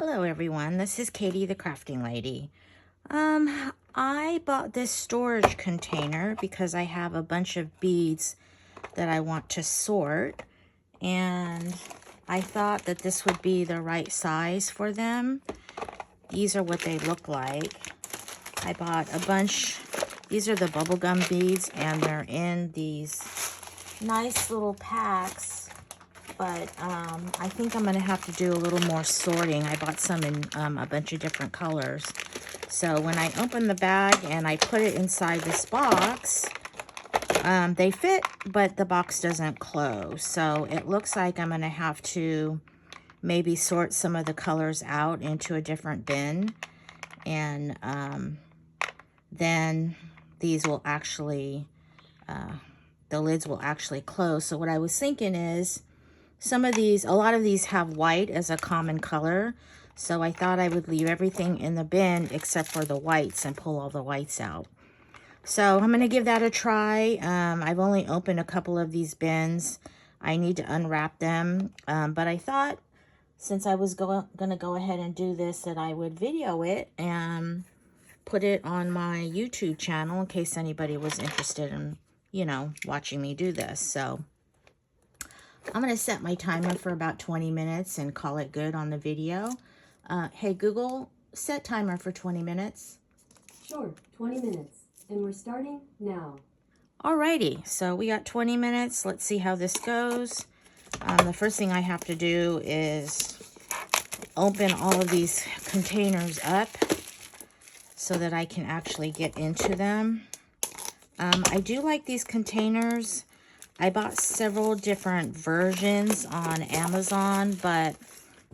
Hello everyone, this is Katie the Crafting Lady. I bought this storage container because I have a bunch of beads that I want to sort, and I thought that this would be the right size for them. These are what they look like. I bought a bunch. These are the bubblegum beads, and they're in these nice little packs. But I think I'm going to have to do a little more sorting. I bought some in a bunch of different colors. So when I open the bag and I put it inside this box, they fit, but the box doesn't close. So it looks like I'm going to have to maybe sort some of the colors out into a different bin. And then these will actually, the lids will actually close. So what I was thinking is, a lot of these have white as a common color, so I thought I would leave everything in the bin except for the whites and pull all the whites out. So I'm going to give that a try. I've only opened a couple of these bins. I need to unwrap them, but I thought since I was going to go ahead and do this that I would video it and put it on my YouTube channel in case anybody was interested in, watching me do this. So I'm going to set my timer for about 20 minutes and call it good on the video. Hey, Google, set timer for 20 minutes. Sure, 20 minutes. And we're starting now. Alrighty, so we got 20 minutes. Let's see how this goes. The first thing I have to do is open all of these containers up so that I can actually get into them. I do like these containers. I bought several different versions on Amazon, but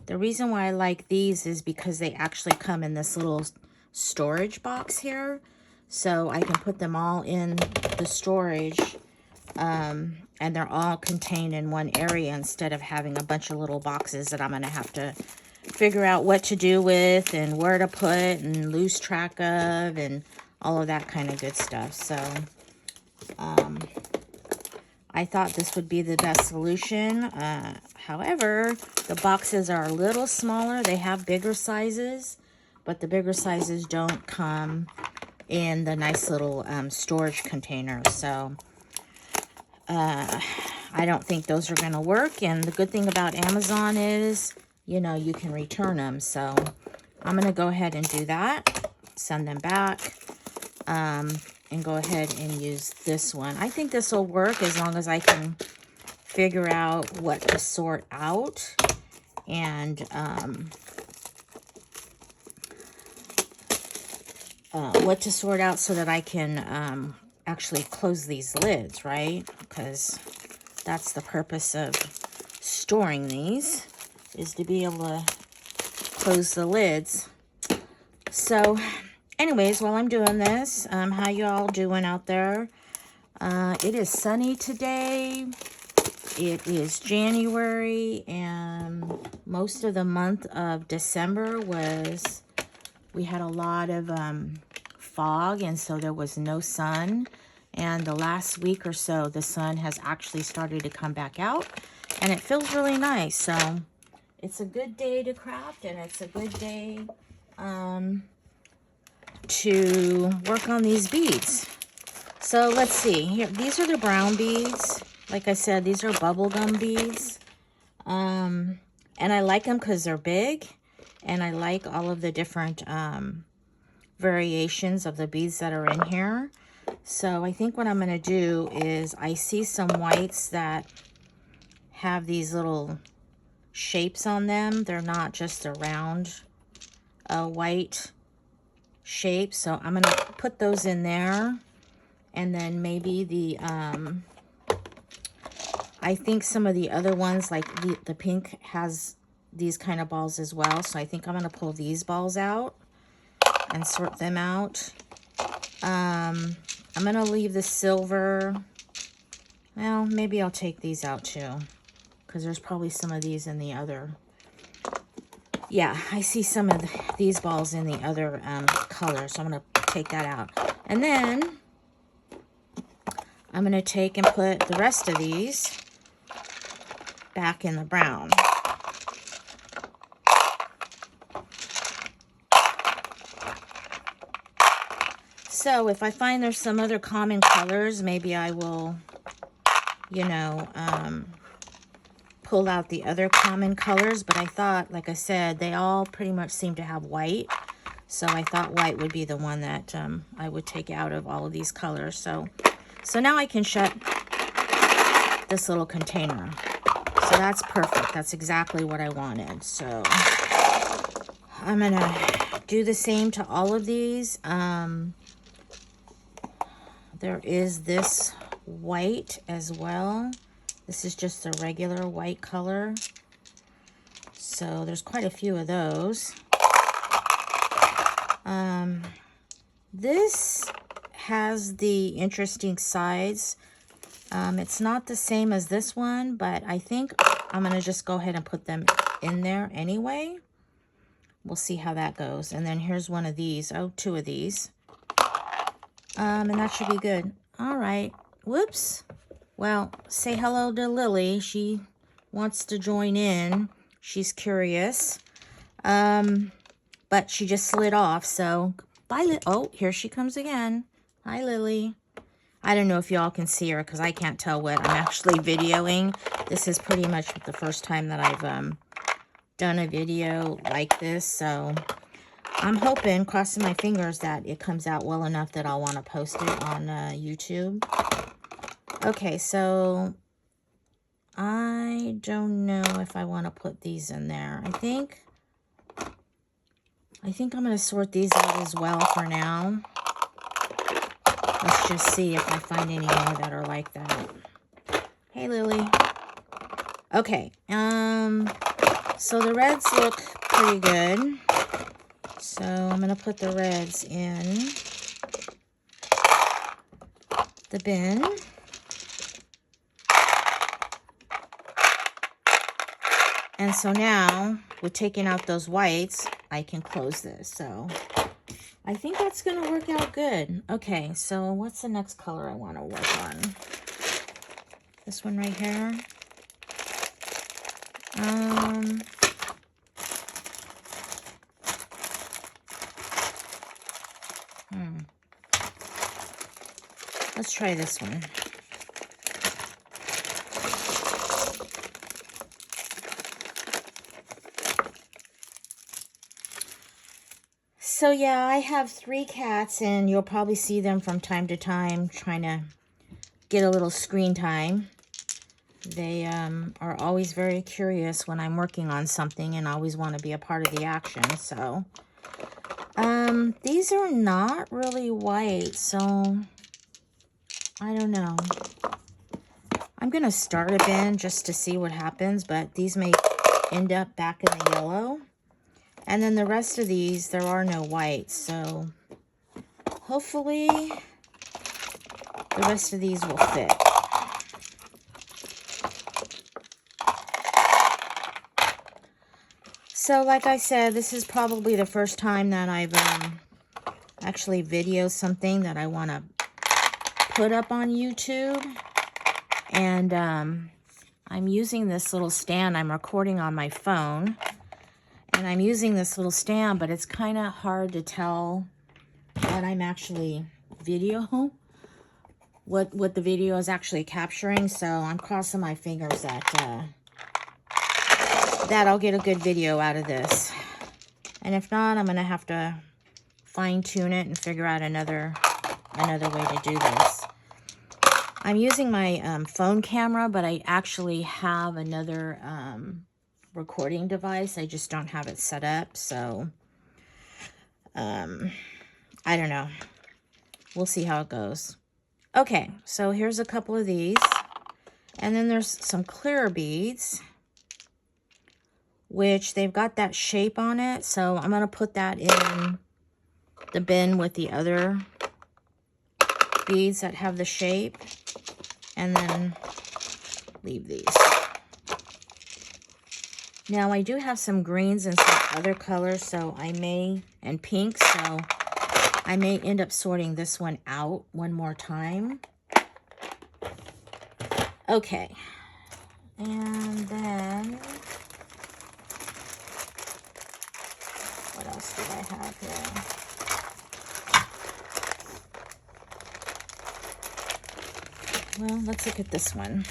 the reason why I like these is because they actually come in this little storage box here. So I can put them all in the storage, and they're all contained in one area instead of having a bunch of little boxes that I'm going to have to figure out what to do with and where to put and lose track of and all of that kind of good stuff. So, I thought this would be the best solution. However, the boxes are a little smaller. They have bigger sizes, but the bigger sizes don't come in the nice little storage containers. So I don't think those are going to work. And the good thing about Amazon is, you can return them. So I'm going to go ahead and do that. Send them back. And go ahead and use this one. I think this will work as long as I can figure out what to sort out and what to sort out so that I can actually close these lids, right? Because that's the purpose of storing these, is to be able to close the lids. So anyways, while I'm doing this, how y'all doing out there? It is sunny today. It is January, and most of the month of December we had a lot of fog, and so there was no sun. And the last week or so, the sun has actually started to come back out, and it feels really nice. So it's a good day to craft, and it's a good day to work on these beads. So let's see here. These are the brown beads. Like I said, these are bubblegum beads. And I like them because they're big, and I like all of the different variations of the beads that are in here. So I think what I'm going to do is, I see some whites that have these little shapes on them. They're not just a round white shape, so I'm gonna put those in there. And then maybe the I think some of the other ones, like the pink, has these kind of balls as well, so I think I'm gonna pull these balls out and sort them out. I'm gonna leave the silver. Well, maybe I'll take these out too, because there's probably some of these in the other. Yeah, I see some of these balls in the other color, so I'm going to take that out. And then I'm going to take and put the rest of these back in the brown. So if I find there's some other common colors, maybe I will, you know, pull out the other common colors. But I thought, like I said, they all pretty much seem to have white. So I thought white would be the one that I would take out of all of these colors. So now I can shut this little container. So that's perfect. That's exactly what I wanted. So I'm going to do the same to all of these. There is this white as well. This is just a regular white color. So there's quite a few of those. This has the interesting sides. It's not the same as this one, but I think I'm going to just go ahead and put them in there anyway. We'll see how that goes. And then here's one of these. Oh, two of these. And that should be good. All right. Whoops. Well, say hello to Lily. She wants to join in. She's curious. But she just slid off. So, bye. Oh, here she comes again. Hi, Lily. I don't know if y'all can see her because I can't tell what I'm actually videoing. This is pretty much the first time that I've done a video like this. So I'm hoping, crossing my fingers, that it comes out well enough that I'll want to post it on YouTube. Okay, so I don't know if I want to put these in there. I think I'm going to sort these out as well for now. Let's just see if I find any more that are like that. Hey, Lily. Okay, so the reds look pretty good. So I'm going to put the reds in the bin. And so now, with taking out those whites, I can close this. So I think that's going to work out good. Okay, so what's the next color I want to work on? This one right here. Let's try this one. So yeah, I have 3 cats, and you'll probably see them from time to time trying to get a little screen time. They are always very curious when I'm working on something and always want to be a part of the action. So these are not really white, so I don't know. I'm going to start a bin just to see what happens, but these may end up back in the yellow. And then the rest of these, there are no whites, so hopefully the rest of these will fit. So like I said, this is probably the first time that I've actually videoed something that I want to put up on YouTube. And I'm using this little stand. I'm recording on my phone. And I'm using this little stand, but it's kind of hard to tell what I'm actually what the video is actually capturing. So I'm crossing my fingers that that I'll get a good video out of this. And if not, I'm going to have to fine tune it and figure out another way to do this. I'm using my phone camera, but I actually have another recording device. I just don't have it set up, so I don't know. We'll see how it goes. Okay, so here's a couple of these, and then there's some clear beads, which they've got that shape on it, so I'm going to put that in the bin with the other beads that have the shape, and then leave these. Now, I do have some greens and some other colors, so I may, and pink, so I may end up sorting this one out one more time. Okay. And then, what else do I have here? well, let's look at this one.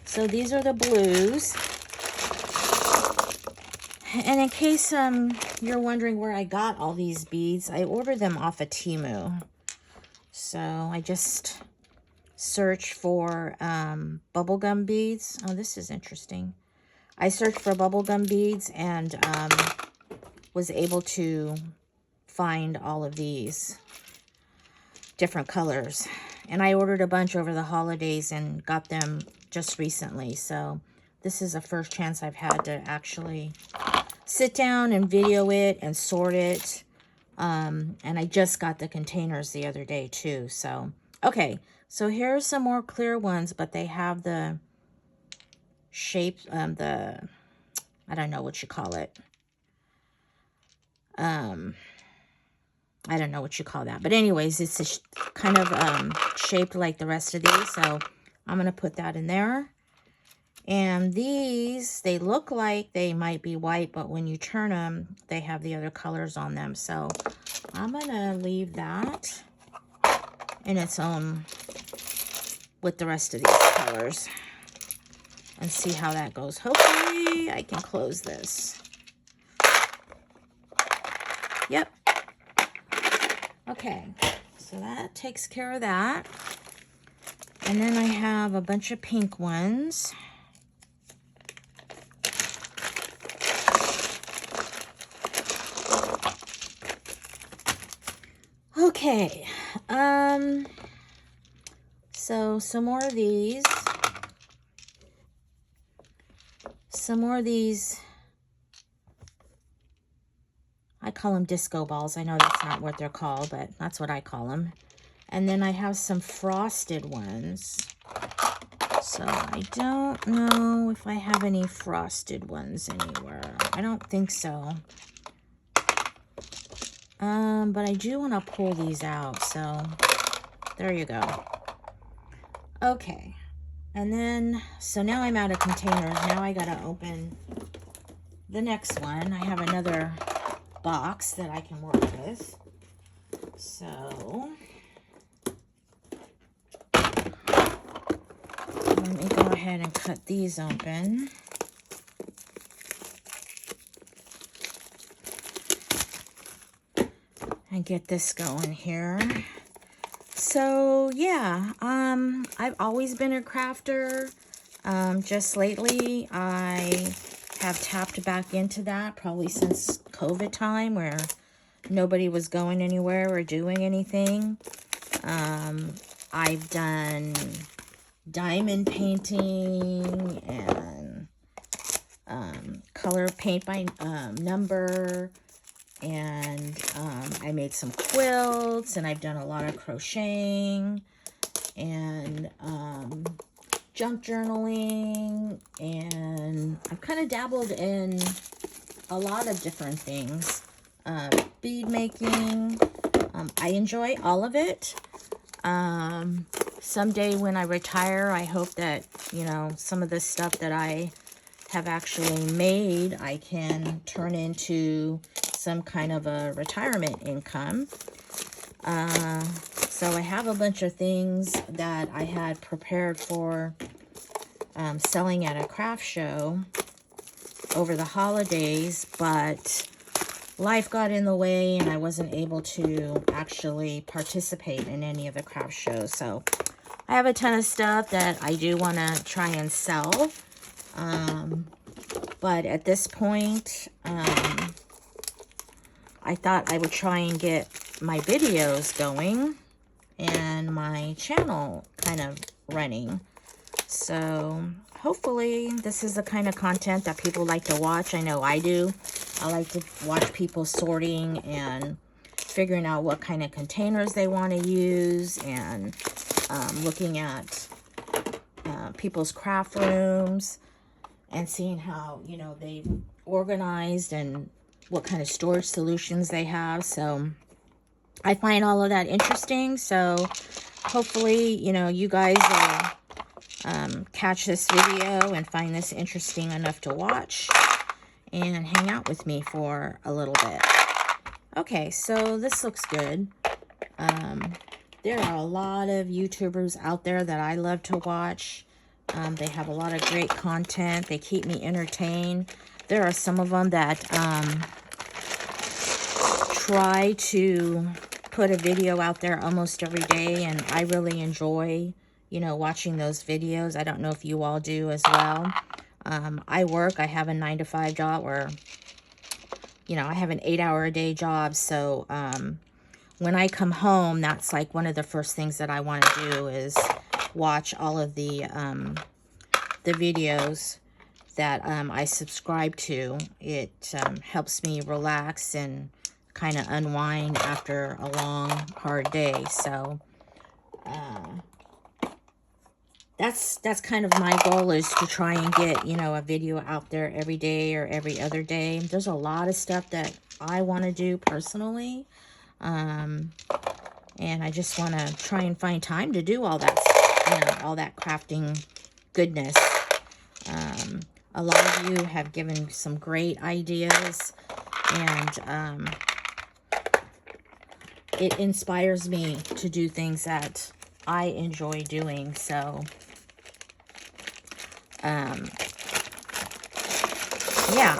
So these are the blues. And in case you're wondering where I got all these beads, I ordered them off of Temu. So I just searched for bubblegum beads. Oh, this is interesting. I searched for bubblegum beads and was able to find all of these different colors. And I ordered a bunch over the holidays and got them just recently. So this is the first chance I've had to actually sit down and video it and sort it. And I just got the containers the other day too. So, okay. So here's some more clear ones, but they have the shape, I don't know what you call it. I don't know what you call that. But anyways, it's kind of shaped like the rest of these. So I'm going to put that in there. And these, they look like they might be white, but when you turn them, they have the other colors on them. So I'm going to leave that in its own with the rest of these colors and see how that goes. Hopefully I can close this. Yep. Okay, so that takes care of that. And then I have a bunch of pink ones. Okay, so some more of these. Some more of these. I call them disco balls. I know that's not what they're called, but that's what I call them. And then I have some frosted ones. So I don't know if I have any frosted ones anywhere. I don't think so. But I do want to pull these out. So there you go. Okay. And then, so now I'm out of containers. Now I got to open the next one. I have another box that I can work with. So let me go ahead and cut these open. And get this going here. So yeah, I've always been a crafter. Just lately I have tapped back into that, probably since COVID time where nobody was going anywhere or doing anything. I've done diamond painting and color paint by number, and I made some quilts, and I've done a lot of crocheting and junk journaling, and I've kind of dabbled in a lot of different things. Bead making, I enjoy all of it. Someday when I retire, I hope that, you know, some of the stuff that I have actually made, I can turn into some kind of a retirement income. So I have a bunch of things that I had prepared for selling at a craft show over the holidays, but life got in the way and I wasn't able to actually participate in any of the craft shows. So I have a ton of stuff that I do want to try and sell. But at this point, I thought I would try and get my videos going and my channel kind of running. So hopefully this is the kind of content that people like to watch. I know I do. I like to watch people sorting and figuring out what kind of containers they want to use, and looking at people's craft rooms and seeing how, you know, they've organized and what kind of storage solutions they have. So I find all of that interesting. So hopefully, you know, you guys will catch this video and find this interesting enough to watch and hang out with me for a little bit. Okay, so this looks good. There are a lot of YouTubers out there that I love to watch. They have a lot of great content. They keep me entertained. There are some of them that try to put a video out there almost every day, and I really enjoy, you know, watching those videos. I don't know if you all do as well. I work. I have a 9-to-5 job, or, you know, I have an 8-hour-a-day job, so when I come home, that's like one of the first things that I want to do is watch all of the videos that I subscribe to. It helps me relax and kind of unwind after a long, hard day. So that's kind of my goal, is to try and get, you know, a video out there every day or every other day. There's a lot of stuff that I want to do personally. And I just want to try and find time to do all that, you know, all that crafting goodness. A lot of you have given some great ideas, and it inspires me to do things that I enjoy doing. So, yeah,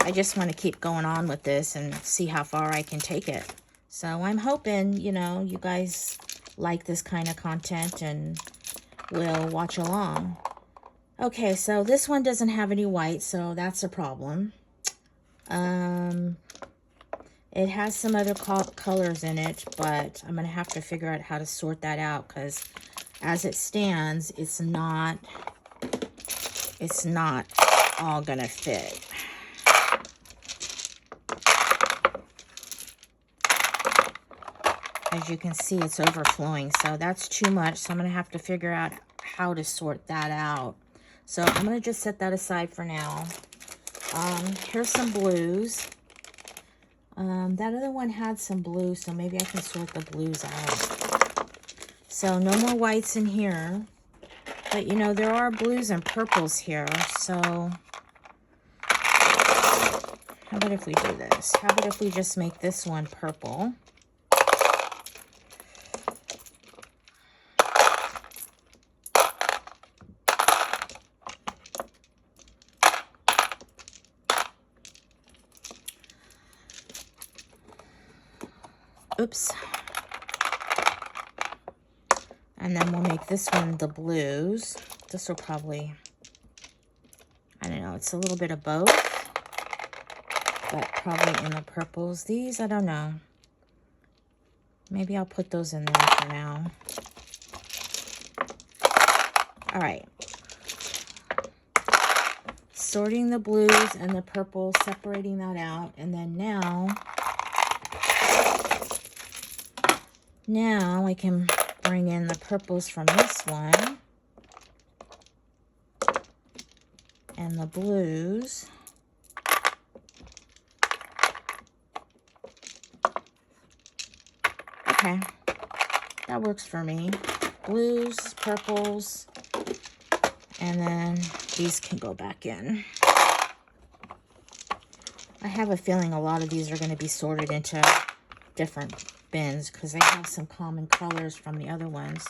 I just want to keep going on with this and see how far I can take it. So I'm hoping, you know, you guys like this kind of content and will watch along. Okay, so this one doesn't have any white, so that's a problem. It has some other colors in it, but I'm going to have to figure out how to sort that out, because as it stands, it's not all going to fit. As you can see, it's overflowing, so that's too much. So I'm going to have to figure out how to sort that out. So I'm going to just set that aside for now. Here's some blues. That other one had some blues, so maybe I can sort the blues out. So no more whites in here. But, you know, there are blues and purples here, so how about if we do this? How about if we just make this one purple? Oops. And then we'll make this one the blues. This will probably, I don't know, it's a little bit of both, but probably in the purples. These, I don't know. Maybe I'll put those in there for now. All right. Sorting the blues and the purple, separating that out. And then now I can bring in the purples from this one and the blues. Okay, that works for me. Blues, purples, and then these can go back in. I have a feeling a lot of these are going to be sorted into different bins because they have some common colors from the other ones.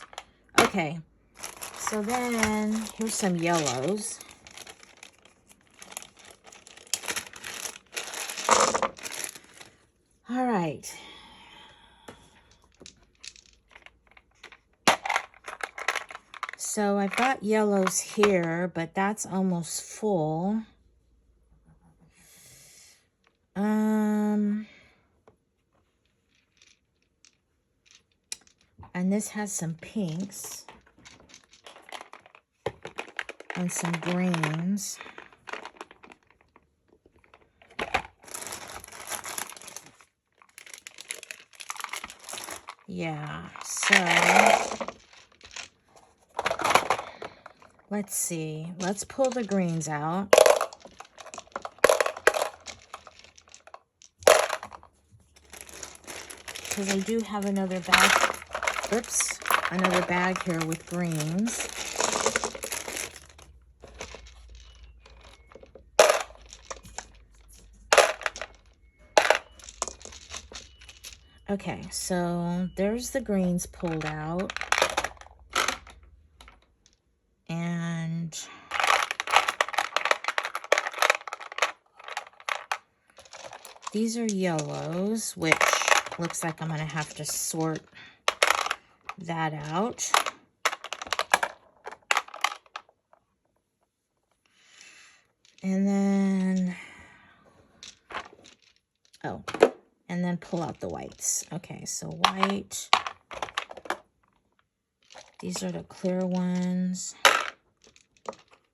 Okay, so then here's some yellows. All right. So I've got yellows here, but that's almost full. And this has some pinks and some greens. Yeah, so let's see. Let's pull the greens out. Because I do have another bag. Oops, another bag here with greens. Okay, so there's the greens pulled out. And these are yellows, which looks like I'm going to have to sort that out. And then, oh, and then pull out the whites. Okay, so white. These are the clear ones.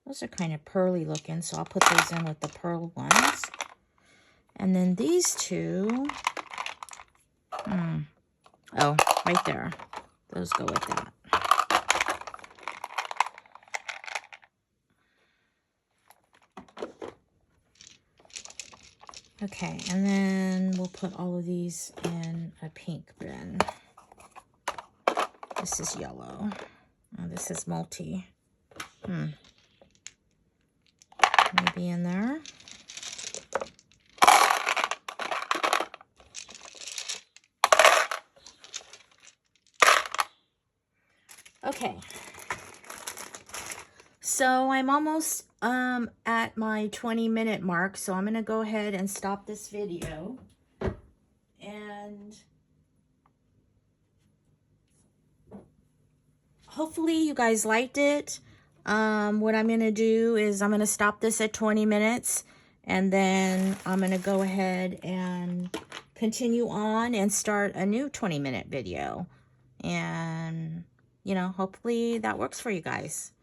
Those are kind of pearly looking, so I'll put those in with the pearl ones. And then these two, oh, right there. Those go with that. Okay, and then we'll put all of these in a pink bin. This is yellow. Oh, this is multi. Maybe in there. Okay. So I'm almost at my 20-minute mark, so I'm going to go ahead and stop this video. And hopefully you guys liked it. What I'm going to do is I'm going to stop this at 20 minutes, and then I'm going to go ahead and continue on and start a new 20-minute video. And, you know, hopefully that works for you guys.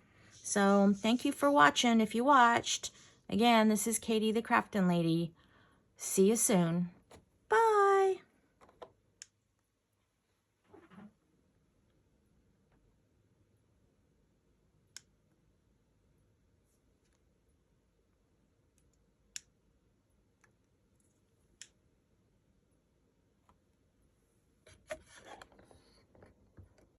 So thank you for watching if you watched. Again, this is Katie the Crafting Lady. See you soon.